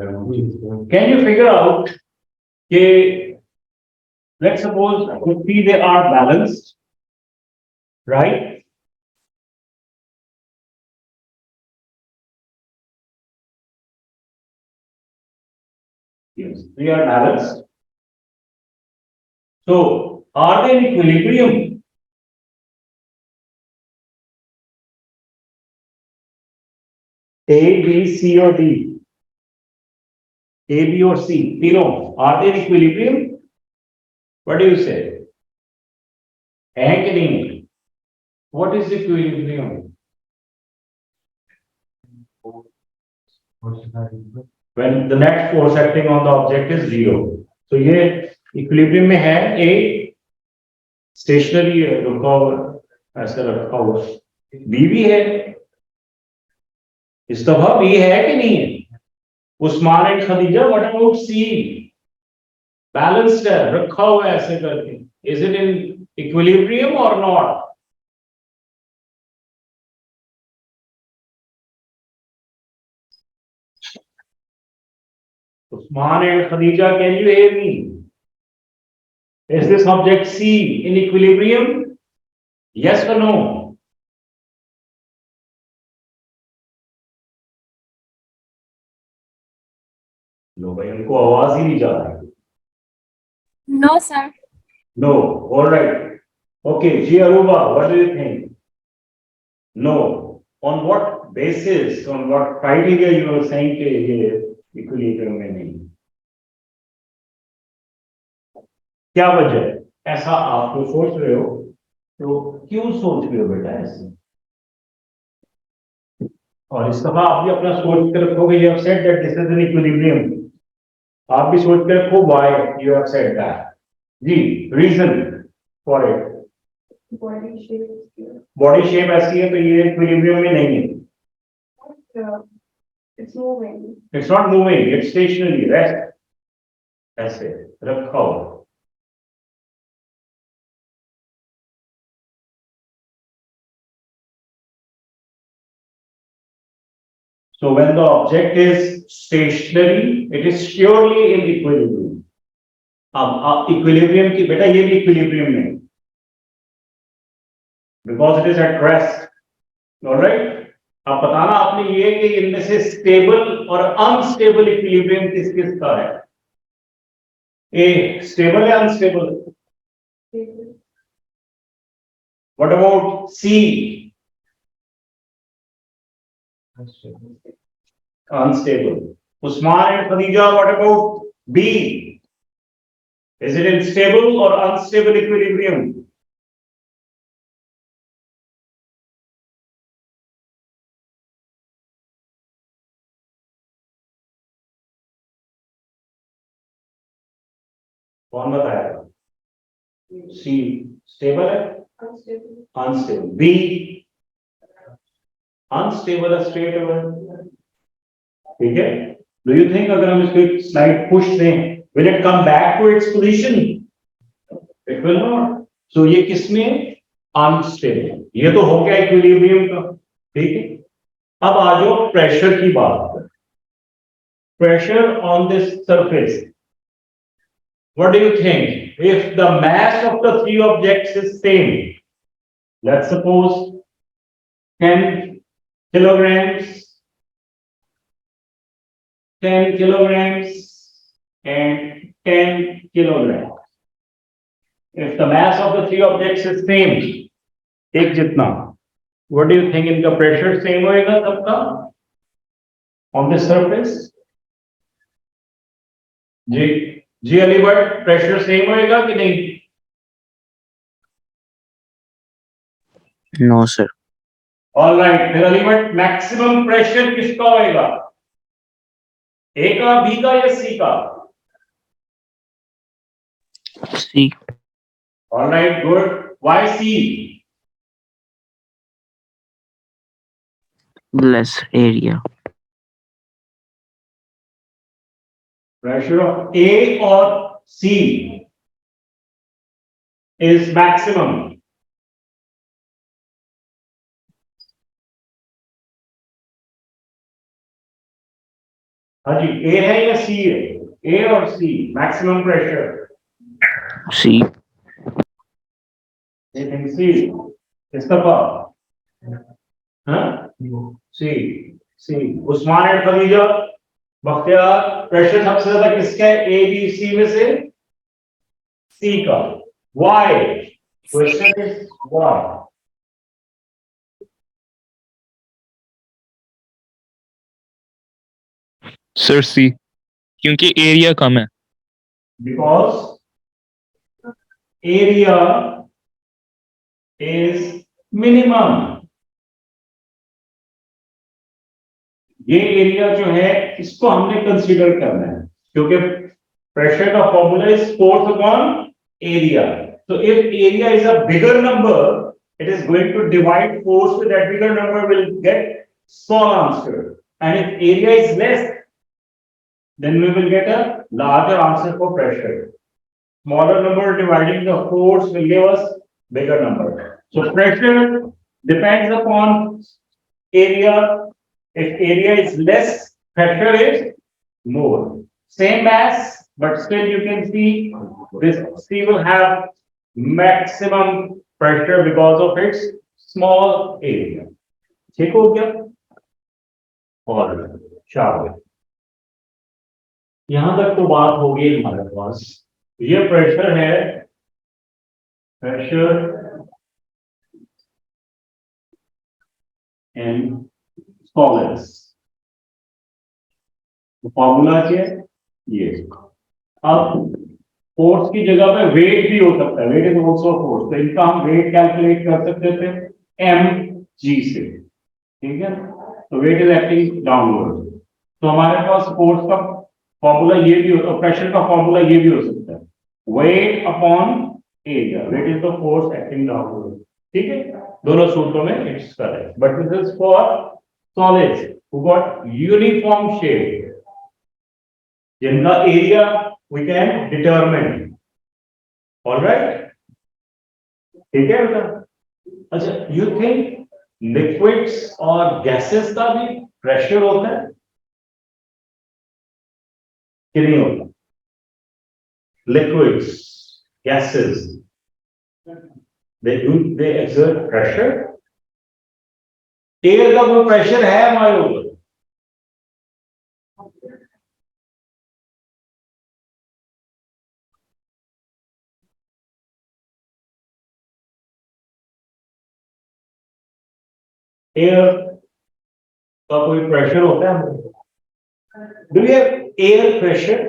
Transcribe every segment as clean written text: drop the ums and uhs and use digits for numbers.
Can you figure out, let's suppose if they are balanced, right? Yes, they are balanced. So, are they in equilibrium? A, B, C, or D? A, B, or C? Tino, are they in equilibrium? What do you say? Anchoring. What is equilibrium? When the net force acting on the object is zero. So ये equilibrium में है A stationary है रुका हुआ ऐसा रखा हुआ B भी है इस दफा B है कि नहीं है Usman and Khadija what about C balanced है रखा हुआ है ऐसे करके is it in equilibrium or not? Usman and Khadija, can you hear me? Is this object C in equilibrium? Yes or no? No, भाई उनको आवाज ही नहीं जा रही. No, sir. No. All right. Okay, Ji Aruba, what do you think? No. On what basis? On what criteria you are saying कि ये equilibrium में नहीं? क्या वजह है? ऐसा आप तो सोच रहे हो तो क्यों सोच रहे हो बेटा ऐसे और इस दफा आप भी अपना सोच कर रखोगे you have said that this is an equilibrium आप भी सोच कर रखो why you have said that ji reason for it body shape ऐसी है तो ये equilibrium में नहीं है it's not moving it's stationary rest ऐसे रखा हुआ So when the object is stationary, it is surely in equilibrium. अब equilibrium की बेटा ये भी equilibrium में because it is at rest. All right? अब बताना आपने ये कि इनमें से stable और unstable equilibrium किस किस का है? A stable या unstable? What about C? Unstable. Usman and Khadija, what about B? Is it in stable or unstable equilibrium? कौन बताएगा? C stable है? Unstable. B unstable है straight away. ठीक है? Do you think अगर हम इसको एक slide push दें, will it come back to its position? It will not. So ये किसमें? Unstable. ये तो हो गया equilibrium का. ठीक है? अब आ जाओ pressure की बात. Pressure on this surface. What do you think? If the mass of the three objects is same, let's suppose 10 kilograms, 10 kilograms, and 10 kilograms. If the mass of the three objects is same, एक जितना, what do you think इनका pressure same होएगा सबका on this surface? जी Ali but pressure same होएगा कि नहीं? No sir. All right फिर अली बट मैक्सिमम प्रेशर किसका होएगा? ए का बी का या सी का? C. All right good why C? Less area. Pressure of A or C is maximum. हाँ जी, ए है या सी है? ए और सी, मैक्सिमम प्रेशर C. सी। किस दफा? हाँ, सी। सी। उस्मान एंड खदीजा, बख्तियार, प्रेशर सबसे ज्यादा किसका है? ए बी सी में से सी का। Y? Question is Y? Sir C, क्योंकि एरिया कम है। Because area is minimum. ये एरिया जो है इसको हमने कंसीडर करना है, क्योंकि प्रेशर का formula is force upon area. So if area is a bigger number, it is going to divide force with that bigger number, will get small answer. And if area is less, then we will get a larger answer for pressure. Smaller number dividing the force will give us bigger number. So pressure depends upon area. If area is less, pressure is more. Same mass, but still you can see this C will have maximum pressure because of its small area. ठीक हो गया? और शाबाश, यहां तक तो बात हो गई हमारे पास. ये प्रेशर है, pressure in solids. फॉर्मूला क्या है? ये. अब फोर्स की जगह पे वेट भी हो सकता है, वेट इज ऑल्सो फोर्स, तो इनका हम वेट कैलकुलेट कर सकते थे एम जी से. ठीक है, तो वेट इज एक्टिंग डाउनवर्ड, तो हमारे पास फोर्स का फॉर्मूला ये भी हो, प्रेशर का फॉर्मूला ये भी हो सकता है, weight upon area. Weight is the force acting downward. ठीक है, दोनों सूत्रों में it's correct, but this is for solids who got uniform shape, जिनका area we can determine. Alright, ठीक है बेटा? अच्छा, यू थिंक लिक्विड्स और गैसेस का भी प्रेशर होता है कि नहीं होता? Liquids, gases, they exert pressure. Air का कोई प्रेशर है हमारे ऊपर? एयर का कोई प्रेशर होता है? Do you have air pressure?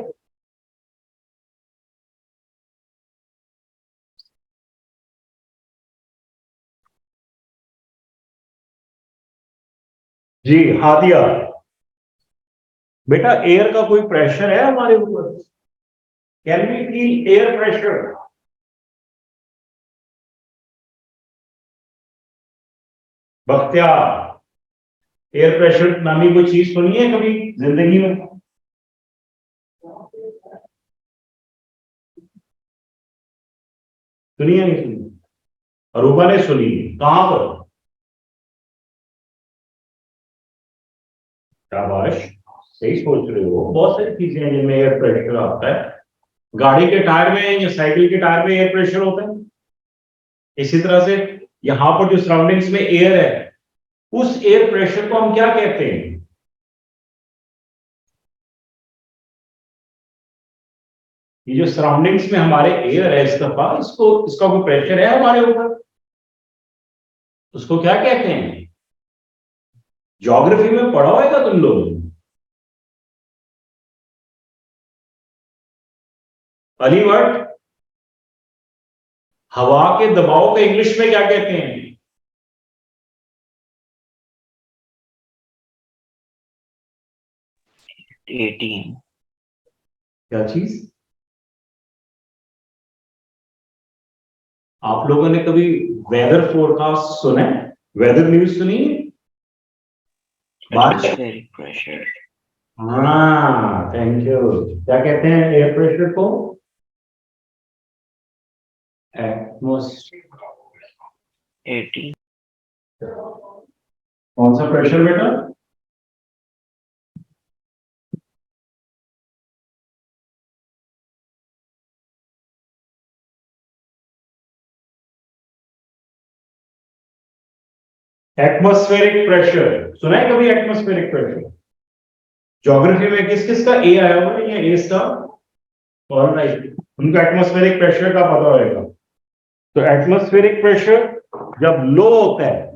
जी हादिया, बेटा एयर का कोई प्रेशर है हमारे ऊपर? Can we feel air pressure? Bakhtiyar, air pressure नामी कोई चीज सुनी है कभी जिंदगी में? सुनी है नहीं सुनी? अरूबा ने सुनी, कहां पर? शाबाश, सही सोच रहे हो. बहुत सारी चीजें हैं जिनमें एयर प्रेशर आता है. गाड़ी के टायर में या साइकिल के टायर में एयर प्रेशर होता है. इसी तरह से यहां पर जो सराउंडिंग्स में एयर है, उस एयर प्रेशर को हम क्या कहते हैं? ये जो सराउंडिंग्स में हमारे एयर है इस दफा, इसको, इसका कोई प्रेशर है हमारे ऊपर, उसको क्या कहते हैं? ज्योग्राफी में पढ़ा होगा तुम लोग. अली भट्ट, हवा के दबाव को इंग्लिश में क्या कहते हैं? 18. क्या चीज? आप लोगों ने कभी वेदर फोरकास्ट सुना है? वेदर न्यूज सुनी है? बारिश. Atmospheric pressure. हाँ, थैंक यू. क्या कहते हैं एयर प्रेशर को? एटमॉस्फेयर. 18. कौन सा प्रेशर बेटा? एटमॉस्फेरिक प्रेशर सुना है कभी? एटमॉस्फेरिक प्रेशर ज्योग्राफी में किस किस का ए आया हुआ है? ये ए स्टार और राइट, उनका एटमॉस्फेरिक प्रेशर का पता होगा। तो एटमॉस्फेरिक प्रेशर जब लो होता है,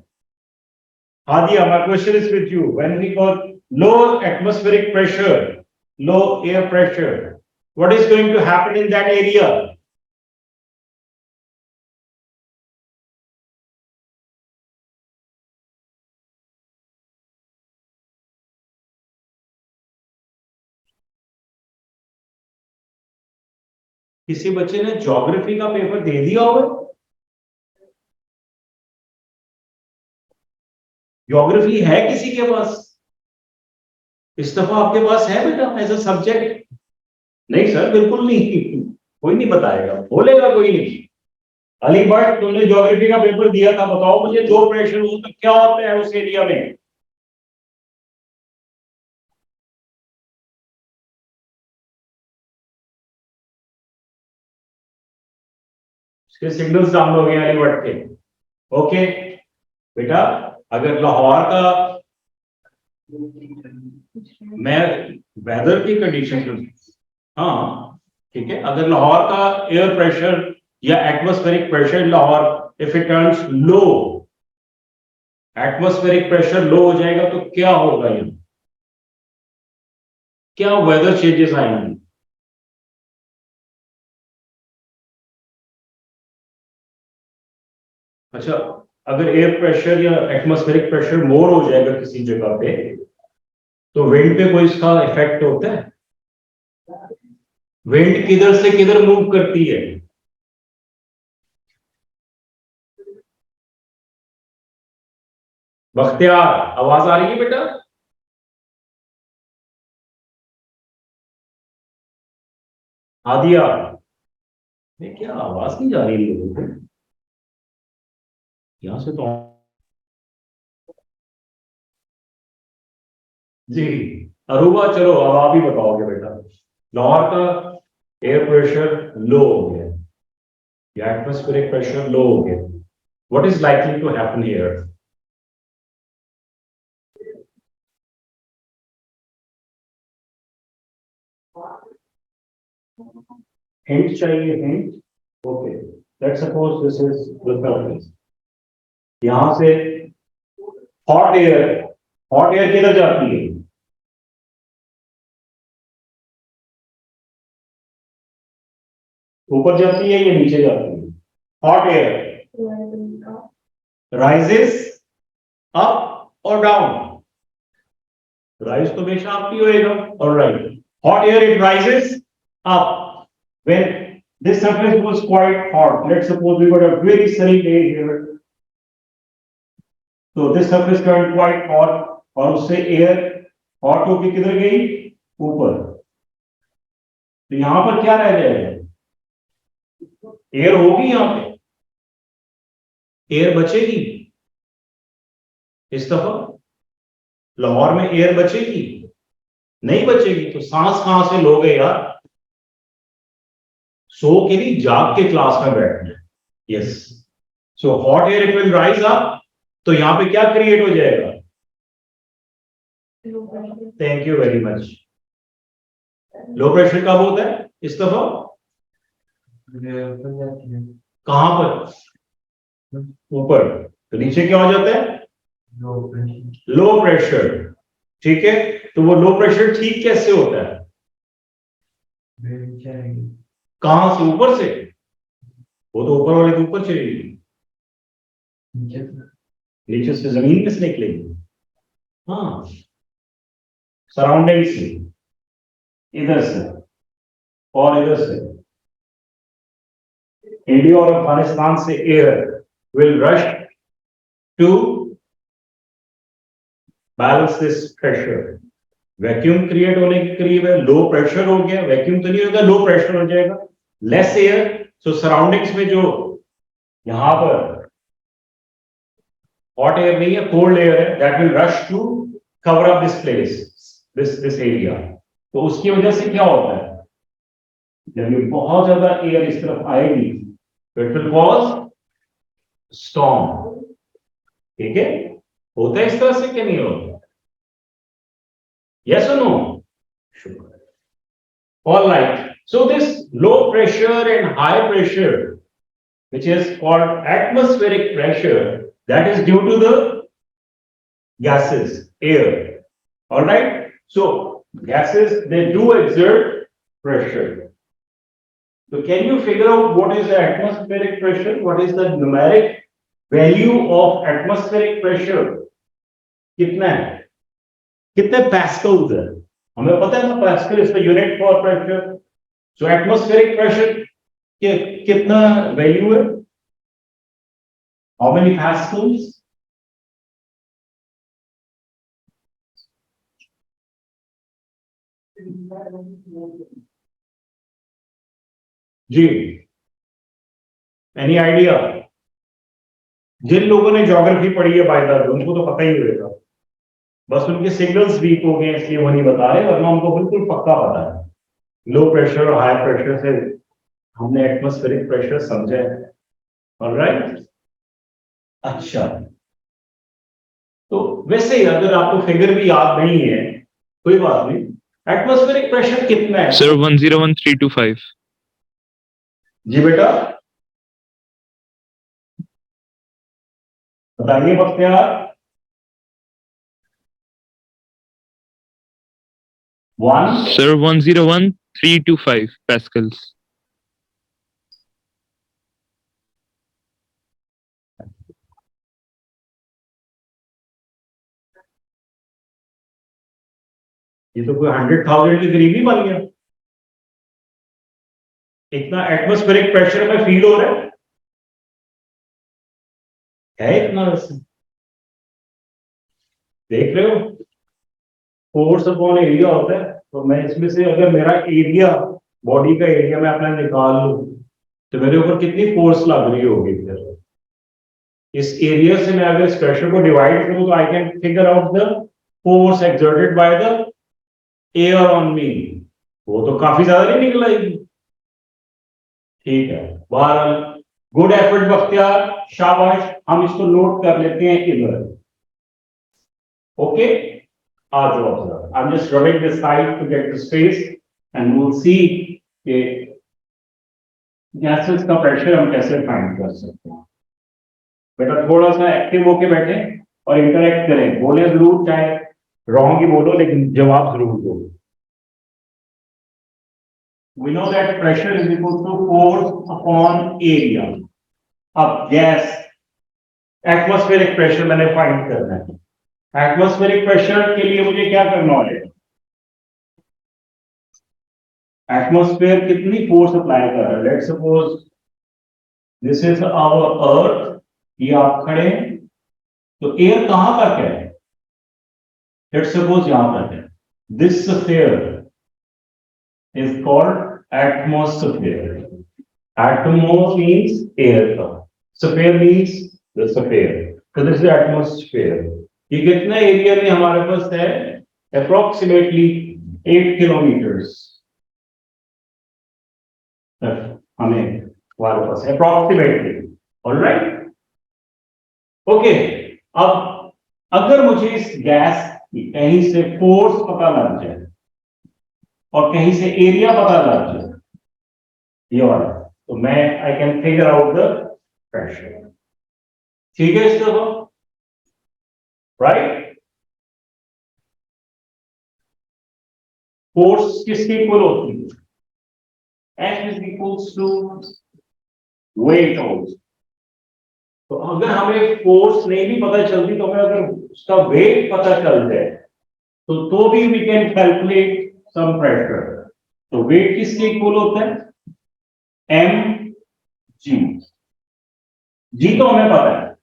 Adia, my question is with you. When we got low atmospheric pressure, low air pressure, what is going to happen in that area? किसी बच्चे ने ज्योग्राफी का पेपर दे दिया होगा? ज्योग्राफी है किसी के पास? इस दफा आपके पास है बेटा एज अ सब्जेक्ट? नहीं सर, बिल्कुल नहीं, कोई नहीं बताएगा, बोलेगा कोई नहीं। अली भट्ट, तुमने ज्योग्राफी का पेपर दिया था, बताओ मुझे दो प्रेशर हो तो क्या होता है उस एरिया में? इसके सिग्नल्स डाउनलोड हो गए अली भट्ट के। ओके बेटा, अगर लाहौर का मैं वेदर की कंडीशन, हाँ ठीक है, अगर लाहौर का एयर प्रेशर या atmospheric pressure Lahore if it turns low, atmospheric pressure low हो जाएगा तो क्या होगा? यहाँ क्या वेदर चेंजेस आएंगे? अच्छा, अगर एयर प्रेशर या एटमॉस्फेरिक प्रेशर मोर हो जाएगा किसी जगह पे, तो विंड पे कोई इसका इफेक्ट होता है? विंड किधर से किधर मूव करती है? बख्तियार, आवाज आ रही है बेटा? आदिया, ये क्या आवाज नहीं जा रही है लोगों को? यहां से तो जी। अरूबा, चलो अब आप ही बताओगे बेटा। लाहौर का एयर प्रेशर लो हो गया या एटमॉस्फेरिक प्रेशर लो हो गया, what is likely to happen here? Hint चाहिए? Hint? Okay, let's suppose this is the surface, यहां से हॉट एयर, हॉट एयर किधर जाती है? ऊपर जाती है या नीचे जाती है? हॉट एयर राइजेस अप और डाउन? राइज तो हमेशा अप ही होएगा, alright. Hot air it rises up when this surface was quite hot. Let's suppose we got a very sunny day here, so this surface turned quite hot और उससे air hot होके किधर गई? ऊपर। तो यहां पर क्या रह जाएगा? एयर होगी यहां पे, एयर बचेगी? इस दफा लाहौर में एयर बचेगी? नहीं बचेगी। तो सांस कहां से लोगे यार? सो के नहीं, जाग के क्लास में बैठना है। Yes, so hot air it will rise up, तो यहां पे क्या क्रिएट हो जाएगा? Thank you very much. Low pressure कब होता है इस दफा? कहां पर? ऊपर। तो नीचे क्या हो जाता है? Low pressure. ठीक है, तो वो लो प्रेशर ठीक कैसे होता है? कहां से? ऊपर से? वो तो ऊपर वाले के ऊपर चलेगी, नीचे से जमीन में से निकलेगी। हाँ, सराउंडिंग से, इधर से और इधर से, इंडिया और अफगानिस्तान से air will rush to balance this pressure. Vacuum create होने के करीब है, लो प्रेशर हो गया, वैक्यूम तो नहीं होगा, लो प्रेशर हो जाएगा, लेस एयर, सो सराउंडिंग्स में जो यहां पर हॉट एयर नहीं है, कोल्ड एयर है, that will rush to cover up this place, this area. तो उसकी वजह से क्या होता है? जब ये बहुत ज्यादा एयर इस तरफ आएगी तो इट विल कॉज स्टॉर्म। ठीक है, होता है इस तरह से कि नहीं होता? Yes or no? Sure. All right. So this low pressure and high pressure, which is called atmospheric pressure, that is due to the gases, air. All right. So gases, they do exert pressure. So can you figure out what is the atmospheric pressure? What is the numeric value of atmospheric pressure? कितना है? कितने pascals है? हमें पता है ना, pascal is the unit for pressure. So atmospheric pressure के कितना value है? How many pascals? जी, एनी आइडिया? जिन लोगों ने ज्योग्राफी पढ़ी है बाय द वे, उनको तो पता ही होगा, बस उनके सिग्नल्स वीक हो गए इसलिए वो नहीं बता रहे, वरना उनको बिल्कुल पक्का पता है। लो प्रेशर और हाई प्रेशर से हमने एटमॉस्फेरिक प्रेशर समझा है। ऑलराइट, अच्छा, तो वैसे ही अगर आपको फिगर भी याद नहीं है कोई बात नहीं, एटमॉस्फेरिक प्रेशर कितना है? सर 101325। जी बेटा बताइए बख्तियार। 1 sir 101325 pascals। ये तो कोई 100,000 के करीब ही बन गया। इतना एटमॉस्फेरिक प्रेशर में फील हो रहा है इतना? वैसे देख रहे हो, फोर्स अपॉन एरिया होता है, तो मैं इसमें से अगर मेरा एरिया, बॉडी का एरिया मैं अपना निकाल लूं तो मेरे ऊपर कितनी फोर्स लग रही होगी? फिर इस एरिया से मैं अगर इस प्रेशर को डिवाइड करूं तो I can figure out the force exerted by the air on me. वो तो काफी ज्यादा नहीं निकल आएगी। ठीक है, बहरहाल गुड एफर्ट बख्तियार, शाबाश, हम इसको नोट कर लेते हैं इधर। ओके, आ जाओ, I am just rubbing this side to get the space and we will see कि गैसेस का प्रेशर हम कैसे फाइंड कर सकते हैं। बेटा थोड़ा सा एक्टिव होके बैठे और इंटरेक्ट करें, बोले जरूर, चाहे रॉन्ग ही बोलो लेकिन जवाब जरूर दो। We know that pressure is equal to force upon area. अब गैस एटमॉस्फेरिक प्रेशर मैंने फाइंड करना है। एटमॉस्फेरिक प्रेशर के लिए मुझे क्या करना है? एटमॉस्फेयर कितनी फोर्स अप्लाई कर रहा है? Let's suppose this is our earth, ये आप खड़े हैं, तो एयर कहां तक है? लेट्स सपोज यहां तक है। This sphere is called atmosphere. Atmo means air. Sphere means the sphere. So this is atmosphere. ये कितना एरिया में हमारे पास है? Approximately 8 kilometers. हमें हमारे पास approximately. All right? Okay. अब अगर मुझे इस गैस की कहीं से फोर्स पता लग जाए और कहीं से एरिया पता लग जाए, ये वाला, तो मैं I can figure out the pressure. ठीक है, इसको राइट। फोर्स किसकी इक्वल होती है? F is equals to weight also. तो अगर हमें फोर्स नहीं भी पता चलती तो हमें अगर उसका वेट पता चल जाए तो भी we can calculate some pressure. तो वेट किसके इक्वल होता है? M G. जी तो हमें पता है,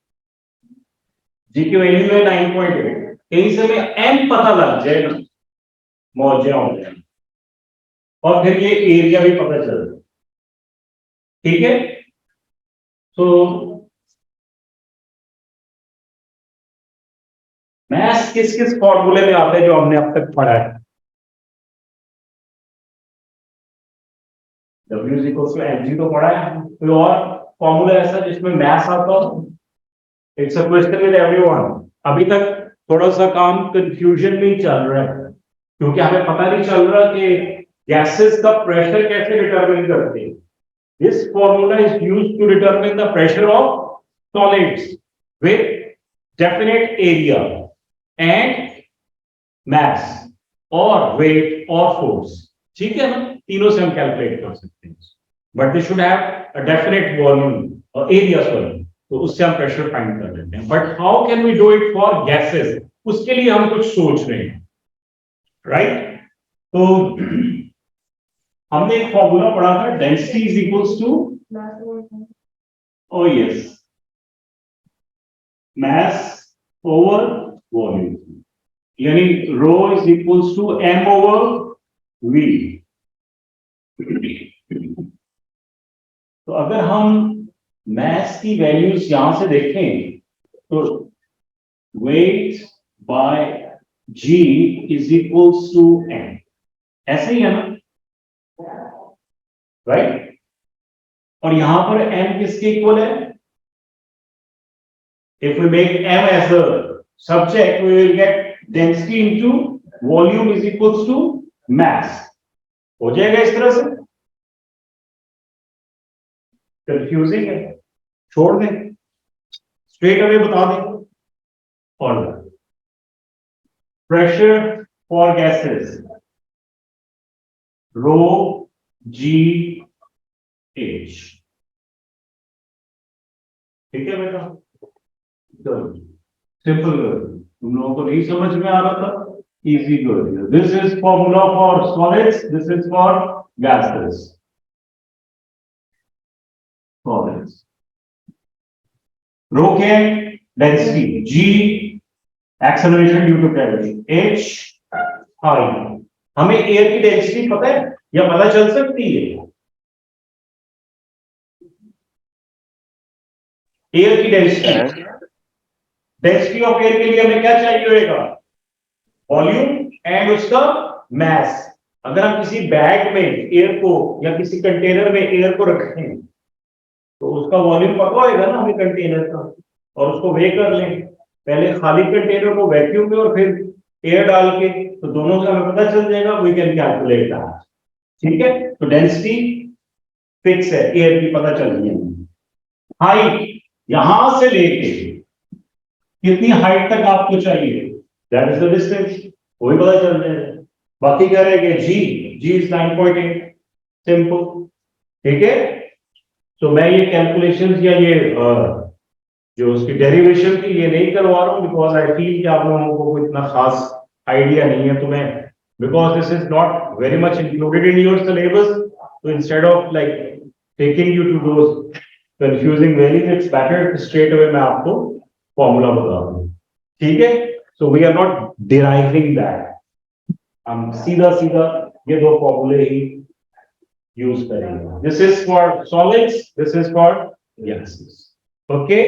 जी की वैल्यू है 9.8। कहीं से हमें एम पता लग जाए ना, मौजा हो जाए, और फिर ये एरिया भी पता चल जाए। ठीक है, तो मैथ्स किस किस फॉर्मूले में आते हैं जो हमने अब तक पढ़ा है? W is equals to mg तो पढ़ा है, कोई और फॉर्मूला ऐसा जिसमें मैथ्स आता हो? It's a question with everyone. अभी तक थोड़ा सा काम कंफ्यूजन में ही चल रहा है, क्योंकि हमें पता नहीं चल रहा कि गैसेस का प्रेशर कैसे डिटरमिन करते हैं. This formula is used to determine the pressure of solids with definite area and mass और weight और force. ठीक है ना, तीनों से हम कैलकुलेट कर सकते हैं, but they should have a definite volume और एरिया, सॉरी, तो उससे हम प्रेशर फाइंड कर लेते हैं. But how can we do it for gases, उसके लिए हम कुछ सोच रहे हैं, राइट? तो हमने एक फॉर्मूला पढ़ा था, density is equals to, O yes, mass over volume, यानी rho is equals to M over V. तो अगर हम मैस की वैल्यूज यहां से देखें तो weight by G is equals to M, ऐसे ही है ना, राइट? और यहां पर एम किसके इक्वल है? If we make M as a subject we will get density into volume is equals to mass. हो जाएगा इस तरह से? कंफ्यूजिंग है, छोड़ दें, स्ट्रेट अवे बता दें. और pressure for gases rho G H. ठीक है बेटा, चलो सिंपल कर, तुम लोगों को नहीं समझ में आ रहा था, इजी कर दिया. This is formula for solids, this is for gases. Solids rho क्या है? Density. G acceleration due to gravity. H height. हमें एयर की डेंसिटी पता है या पता चल सकती है? एयर की डेंसिटी, डेंसिटी ऑफ एयर के लिए हमें क्या चाहिए होगा? वॉल्यूम एंड उसका मैस. अगर हम किसी बैग में एयर को या किसी कंटेनर में एयर को रखें तो उसका वॉल्यूम पता होगा ना हमें कंटेनर का, और उसको वे कर लें, पहले खाली कंटेनर को वैक्यूम में और फिर एयर डाल के, तो दोनों का हमें पता चल जाएगा, वी कैन कैलकुलेट दैट. ठीक है, तो डेंसिटी फिक्स है, एयर की पता चल रही है. हाइट, यहां से लेके कितनी हाइट तक आपको चाहिए, दैट इज द डिस्टेंस, वो भी पता चल जाएगा. बाकी क्या रहेगा? जी इज 9.8, सिंपल. ठीक है, तो मैं ये कैलकुलेशंस या ये जो उसकी डेरिवेशन थी ये नहीं करवा रहा हूं, बिकॉज आई फील कि आप लोगों को कोई इतना खास आइडिया नहीं है तुम्हें, because this is not very much included in your syllabus. तो instead of like taking you to those confusing values, it's better straight away मैं आपको फॉर्मूला बता दूं. ठीक है, so we are not deriving that, हम सीधा सीधा ये दो फॉर्मूले ही यूज करेंगे. This is for solids, this is for gases. Okay,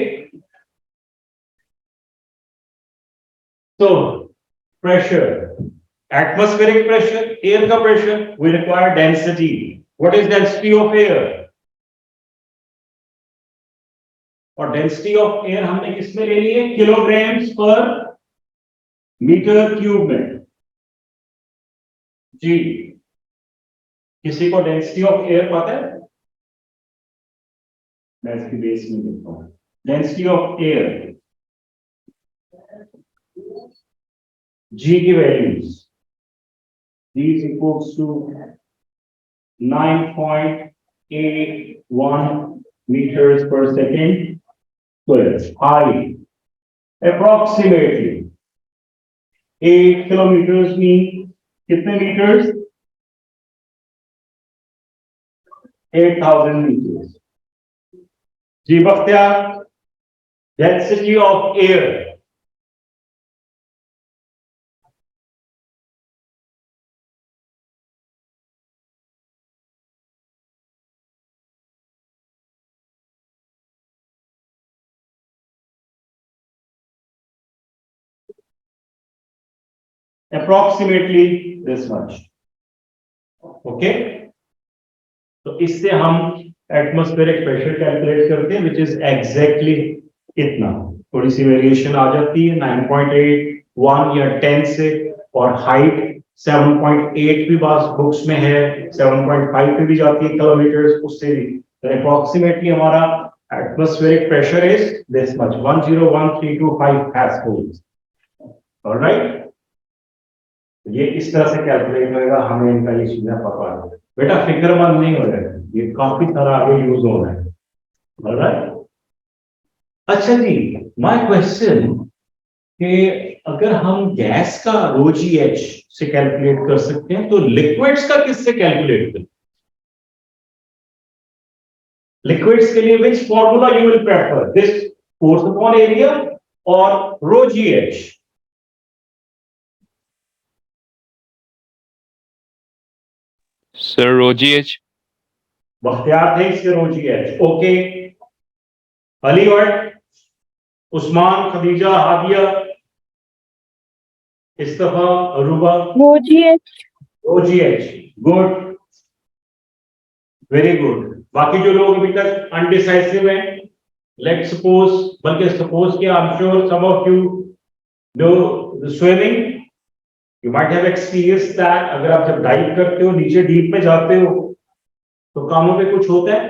तो प्रेशर, एटमॉस्फेरिक प्रेशर, एयर का pressure, we require density. What is density of air? और डेंसिटी ऑफ एयर हमने किसमें ले ली है? किलोग्राम्स पर मीटर क्यूब में. जी, किसी को डेंसिटी ऑफ एयर पता है? मैं इसकी बेस में लिखता हूं. डेंसिटी ऑफ एयर, जी की values, G is equals to 9.81 meters per second square. Height approximately 8 kilometers mean कितने meters? 8,000 meters. जी Bakhtiyar, density of air, approximately this much. Okay, तो इससे हम एटमॉस्फेरिक प्रेशर कैलकुलेट करते हैं, विच इज एग्जैक्टली इतना. थोड़ी सी वेरिएशन आ जाती है 9.8 1 या 10 से, और हाइट 7.8 भी बास बुक्स में है, 7.5 पे भी जाती है किलोमीटर, उससे भी अप्रोक्सीमेटली हमारा atmospheric pressure is this much 101325 pascals. Alright, ये इस तरह से कैलकुलेट होएगा, हमें इनका ये चीजें पता है। बेटा फिक्रमंद नहीं हो जाएगा, ये काफी तरह आगे यूज होना है। ऑलराइट, अच्छा जी, माय क्वेश्चन कि अगर हम गैस का रो जी एच से कैलकुलेट कर सकते हैं, तो लिक्विड्स का किससे कैलकुलेट करें? लिक्विड्स के लिए which formula you will prefer, this force upon area और rho G H? Sir, OGH. Bakhtiyar थे इसके rho G H. Okay, Ali Bhatt, Usman, Khadija, Hadiya, Istafa, Aruba, OGH, good, very good. बाकी जो लोग अभी तक अनडिसाइसिव हैं, लेट्स सपोज, बल्कि सपोज कि I am sure some of you do swimming, you might have experience that. अगर आप जब डाइव करते हो, नीचे डीप में जाते हो, तो कानों पे कुछ होता है,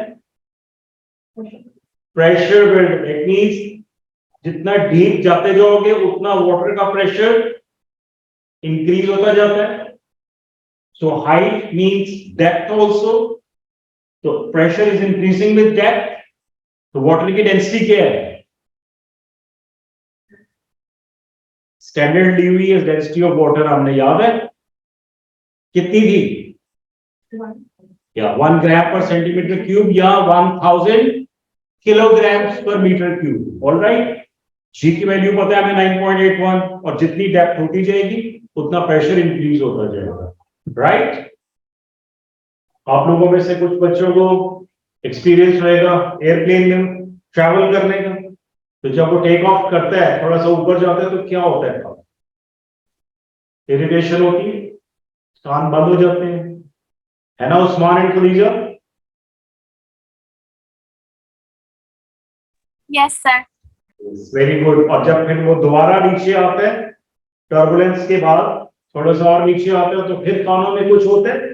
प्रेशर बिल्ड। इट मींस जितना डीप जाते जाओगे उतना वाटर का प्रेशर इंक्रीज होता जाता है। So height means depth also, तो pressure is increasing with depth, तो वाटर की डेंसिटी क्या है? स्टैंडर्ड ली हुई है डेंसिटी ऑफ वाटर, हमने याद है कितनी थी? या 1 ग्राम पर सेंटीमीटर क्यूब या 1000 किलोग्राम्स पर मीटर क्यूब। ऑलराइट, जी की वैल्यू पता है हमें 9.81, और जितनी डेप्थ होती जाएगी उतना प्रेशर इंक्रीज होता जाएगा। राइट, आप लोगों में से कुछ बच्चों को एक्सपीरियंस रहेगा एयरप्लेन में ट्रैवल करने का, तो जब वो टेक ऑफ करता है, थोड़ा सा ऊपर जाता है, तो क्या होता है? इरिटेशन होती है, कान बंद हो जाते हैं, है ना Usman and Khadija? Yes, sir. Very good. और जब फिर वो दोबारा नीचे आता है, टर्बुलेंस के बाद थोड़ा सा और नीचे आता है, तो फिर कानों में कुछ होता है,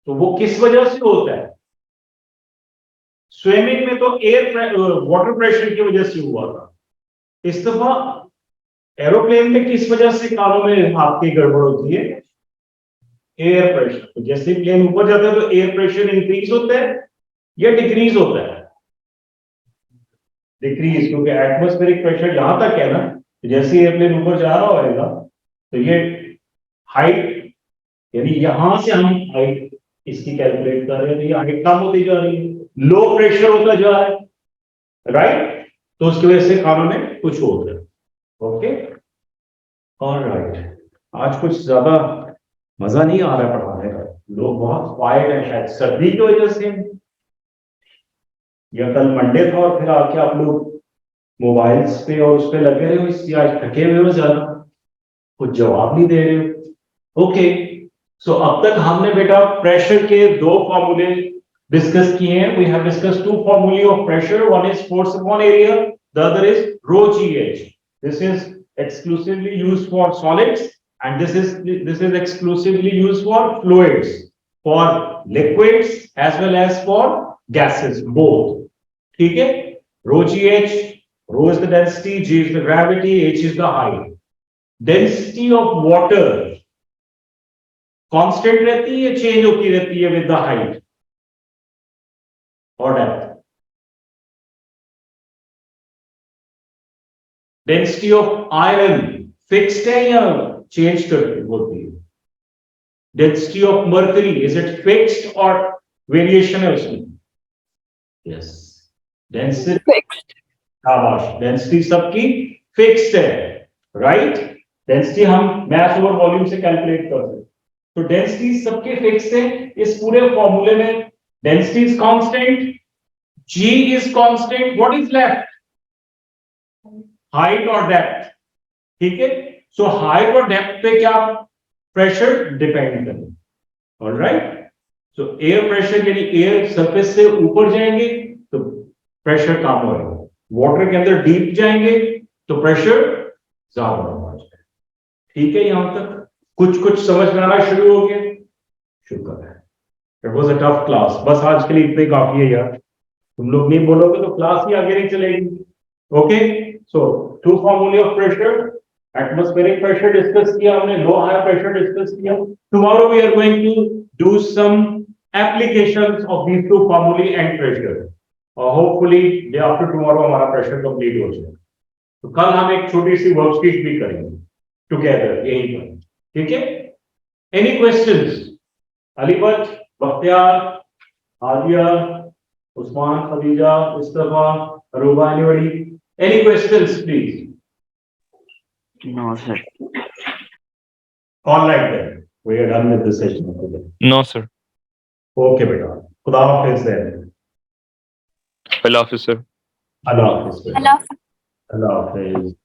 तो वो किस वजह से होता है? स्विमिंग में तो वाटर प्रेशर की वजह से हुआ था, इस दफा एरोप्लेन में किस वजह से कानों में आपकी गड़बड़ होती है? Air pressure. तो जैसे प्लेन ऊपर जाता है तो एयर प्रेशर इंक्रीज होता है या डिक्रीज होता है? डिक्रीज, क्योंकि एटमॉस्फेरिक प्रेशर यहां तक है ना, तो जैसे एयरप्लेन ऊपर जा रहा होगा तो ये हाइट, यानी यहां से हम हाइट इसकी कैलकुलेट कर रहे हैं, तो ये हाइट कम होती जा रही है, लो प्रेशर होता जा रहा है। राइट, तो उसकी वजह से कानों में कुछ होता है। ओके, ऑलराइट, आज कुछ ज्यादा मजा नहीं आ रहा पढ़ाने का, लोग बहुत क्वाइट है, शायद सर्दी की वजह से, या कल मंडे था और फिर आके आप लोग मोबाइल्स पे और उस पे लगे रहे हो, इसलिए आज थके हुए हो ज्यादा, कुछ जवाब नहीं दे रहे हो। ओके, सो अब तक हमने बेटा प्रेशर के दो फॉर्मूले डिस्कस किए हैं। वी हैव डिस्कस्ड टू फॉर्मूले of pressure, one is force upon area, the other is rho G H. This is exclusively used for solids, and this is exclusively used for fluids, for liquids as well as for gases, both. ठीक है, rho gh, rho is the density, g is the gravity, h is the height. Density of water constant रहती है, change होती रहती है with the height or depth? Density of iron fixed है या change करती होती है? Density of mercury, is it fixed or variation है उसमें? Yes, density Fixed. शाबाश, डेंसिटी सबकी फिक्स्ड है। राइट, डेंसिटी हम मास ओवर वॉल्यूम से कैलकुलेट करते हैं, तो डेंसिटी सबके फिक्स्ड है। इस पूरे फॉर्मूले में density is constant, g is constant, what is left? Height और डेप्थ। ठीक है, सो हाइट और डेप्थ पे क्या प्रेशर डिपेंड करें। ऑलराइट, सो एयर प्रेशर, यानी एयर सरफेस से ऊपर जाएंगे तो प्रेशर कम होगा, वाटर के अंदर डीप जाएंगे तो प्रेशर ज्यादा होगा। ठीक है, यहां तक कुछ कुछ समझ में आना शुरू हो गया? शुक्र है। It was a tough class, बस आज के लिए इतना ही काफी है यार। तुम लोग नहीं बोलोगे तो क्लास ही आगे नहीं चलेगी। ओके, सो टू फॉर्मूले of pressure, atmospheric pressure discuss किया हमने, लो हायर प्रेशर डिस्कस किया। Tomorrow we are going to do some applications of these two formulae and pressure, और होपफुली डे आफ्टर टुमारो हमारा pressure complete हो जाए। तो कल हम एक छोटी सी वर्कशीट भी करेंगे टुगेदर यहीं पर। ठीक है, any questions? Alibat, Bakhtiyar, Aadiya, Usman, Khadija, Mustafa, Aruba, anybody? Any questions, please? No, sir. All right then. We are done with the session today. No, sir. Okay, beta. खुदा हाफिज़ then. Allah Hafiz, sir. अल्लाह हाफिज़. Allah. अल्लाह हाफिज़.